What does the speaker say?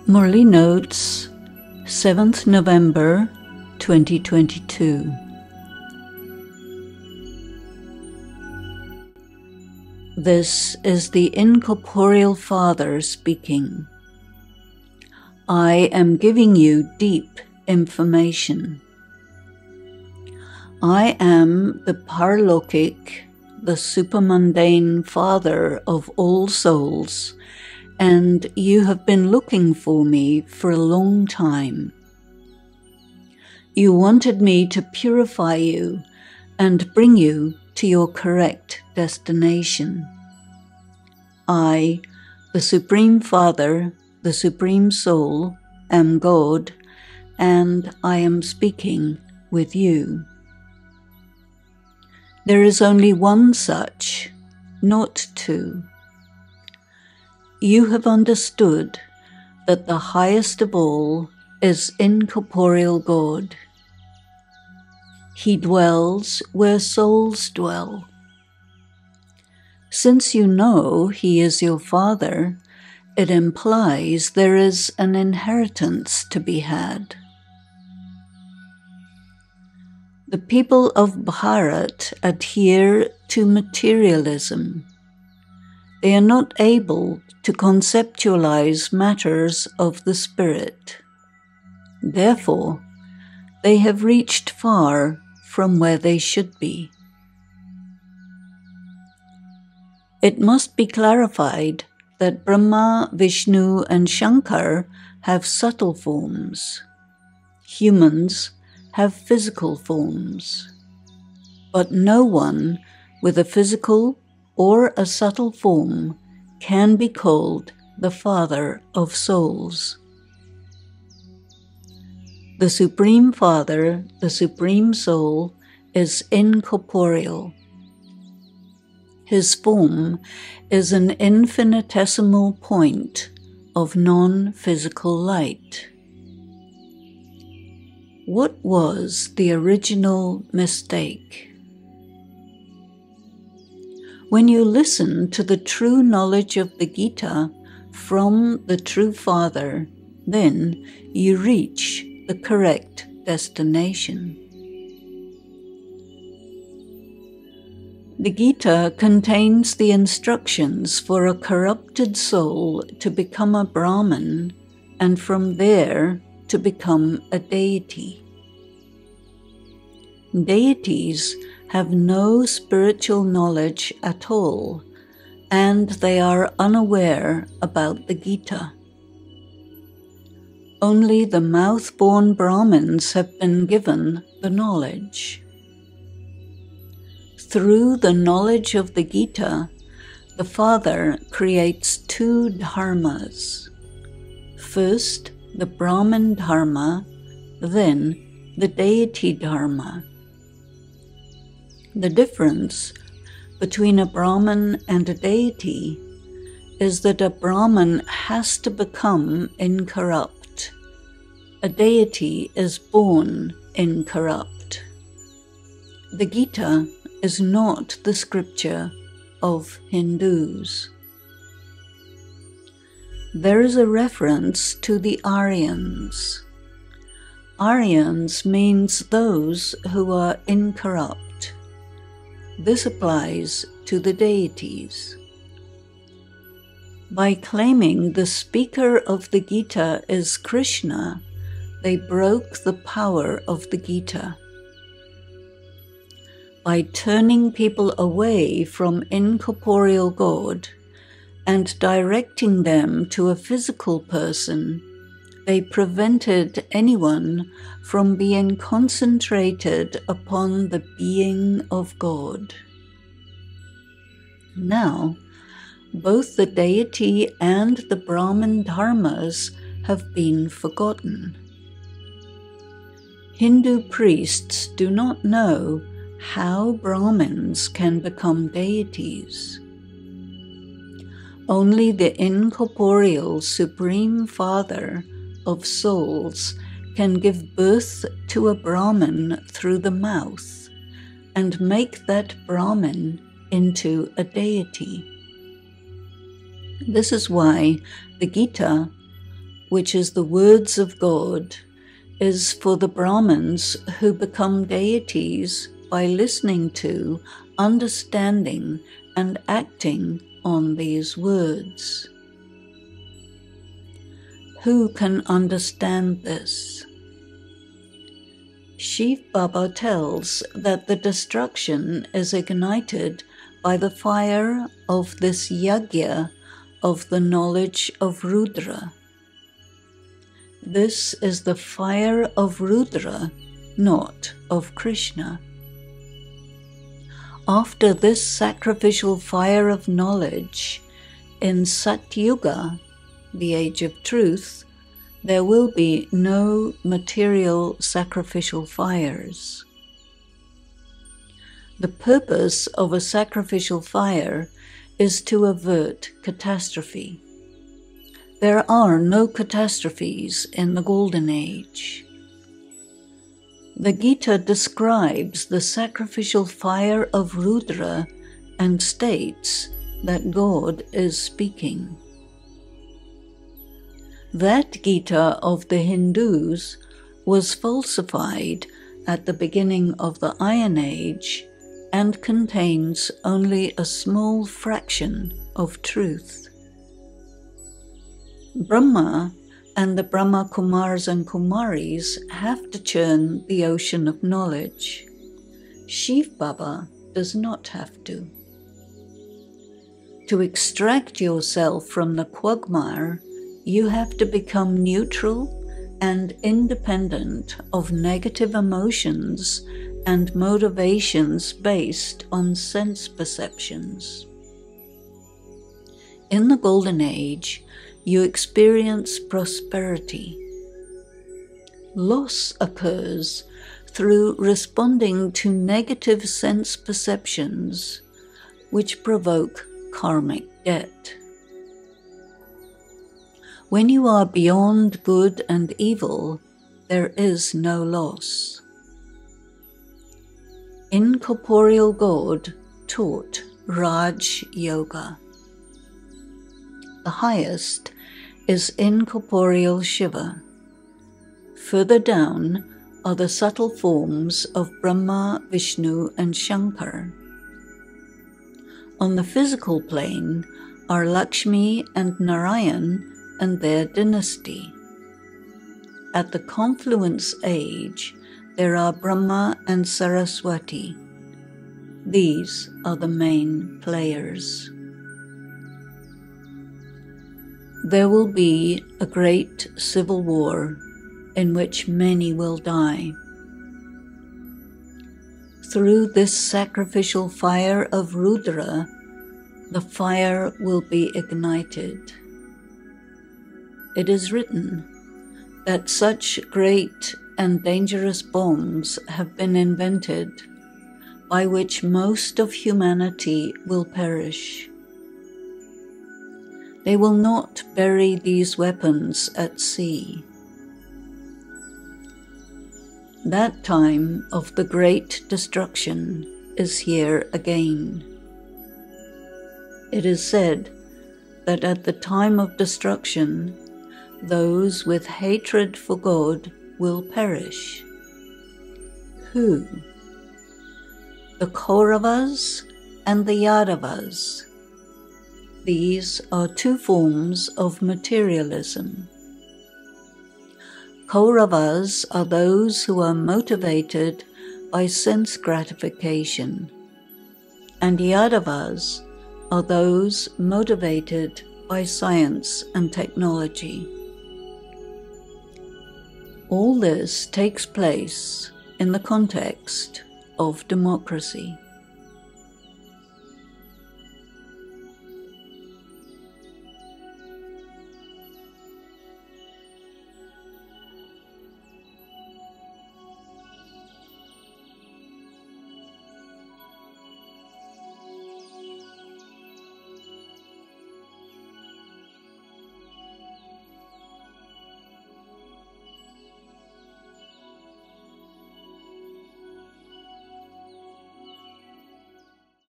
Murli Notes, 7th November 2022. This is the incorporeal Father speaking. I am giving you deep information. I am the Paralokik, the supermundane Father of all souls, and you have been looking for me for a long time. You wanted me to purify you and bring you to your correct destination. I, the Supreme Father, the Supreme Soul, am God, and I am speaking with you. There is only one such, not two. You have understood that the highest of all is incorporeal God. He dwells where souls dwell. Since you know He is your Father, it implies there is an inheritance to be had. The people of Bharat adhere to materialism. They are not able to conceptualize matters of the spirit. Therefore, they have reached far from where they should be. It must be clarified that Brahma, Vishnu, and Shankar have subtle forms. Humans have physical forms. But no one with a physical or a subtle form can be called the Father of souls. The Supreme Father, the Supreme Soul, is incorporeal. His form is an infinitesimal point of non-physical light. What was the original mistake? When you listen to the true knowledge of the Gita from the true Father, then you reach the correct destination. The Gita contains the instructions for a corrupted soul to become a Brahman and from there to become a deity. Deities have no spiritual knowledge at all, and they are unaware about the Gita. Only the mouth-born Brahmins have been given the knowledge. Through the knowledge of the Gita, the Father creates two dharmas. First, the Brahman dharma, then the deity dharma. The difference between a Brahman and a deity is that a Brahman has to become incorrupt. A deity is born incorrupt. The Gita is not the scripture of Hindus. There is a reference to the Aryans. Aryans means those who are incorrupt. This applies to the deities. By claiming the speaker of the Gita is Krishna, they broke the power of the Gita. By turning people away from incorporeal God and directing them to a physical person, they prevented anyone from being concentrated upon the being of God. Now, both the deity and the Brahman dharmas have been forgotten. Hindu priests do not know how Brahmins can become deities. Only the incorporeal Supreme Father of souls can give birth to a Brahman through the mouth and make that Brahmin into a deity. This is why the Gita which is the words of God, is for the Brahmins who become deities by listening to, understanding, and acting on these words. Who can understand this? Shiv Baba tells that the destruction is ignited by the fire of this yajna of the knowledge of Rudra. This is the fire of Rudra, not of Krishna. After this sacrificial fire of knowledge, in Satyuga, the age of truth, there will be no material sacrificial fires. The purpose of a sacrificial fire is to avert catastrophe. There are no catastrophes in the Golden Age. The Gita describes the sacrificial fire of Rudra and states that God is speaking. That Gita of the Hindus was falsified at the beginning of the Iron Age and contains only a small fraction of truth. Brahma and the Brahma Kumars and Kumaris have to churn the ocean of knowledge. Shiv Baba does not have to. To extract yourself from the quagmire, you have to become neutral and independent of negative emotions and motivations based on sense perceptions. In the Golden Age, you experience prosperity. Loss occurs through responding to negative sense perceptions, which provoke karmic debt. When you are beyond good and evil, there is no loss. Incorporeal God taught Raj Yoga. The highest is incorporeal Shiva. Further down are the subtle forms of Brahma, Vishnu, and Shankar. On the physical plane are Lakshmi and Narayan and their dynasty. At the confluence age, there are Brahma and Saraswati. These are the main players. There will be a great civil war in which many will die. Through this sacrificial fire of Rudra, the fire will be ignited. It is written that such great and dangerous bombs have been invented by which most of humanity will perish. They will not bury these weapons at sea. That time of the great destruction is here again. It is said that at the time of destruction, those with hatred for God will perish. Who? The Kauravas and the Yadavas. These are two forms of materialism. Kauravas are those who are motivated by sense gratification, and Yadavas are those motivated by science and technology. All this takes place in the context of democracy.